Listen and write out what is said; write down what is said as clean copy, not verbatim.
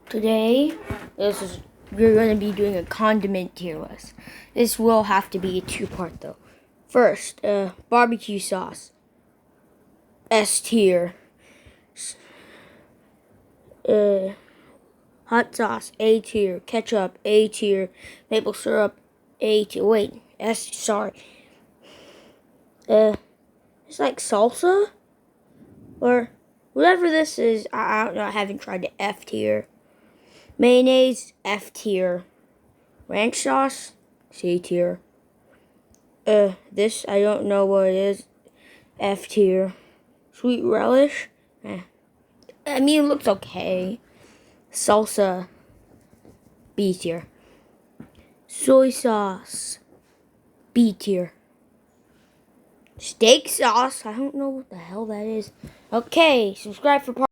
Today, we're going to be doing a condiment tier list. This will have to be a two-part though. First, barbecue sauce, S tier. Hot sauce, A tier. Ketchup, A tier. Maple syrup, A tier. Wait, S. Sorry. It's like salsa or whatever this is. I don't know. I haven't tried the F tier. Mayonnaise, F tier. Ranch sauce, C tier. This, I don't know what it is. F tier. Sweet relish. I mean, it looks okay. Salsa, B tier. Soy sauce, B tier. Steak sauce, I don't know what the hell that is. Okay, subscribe for part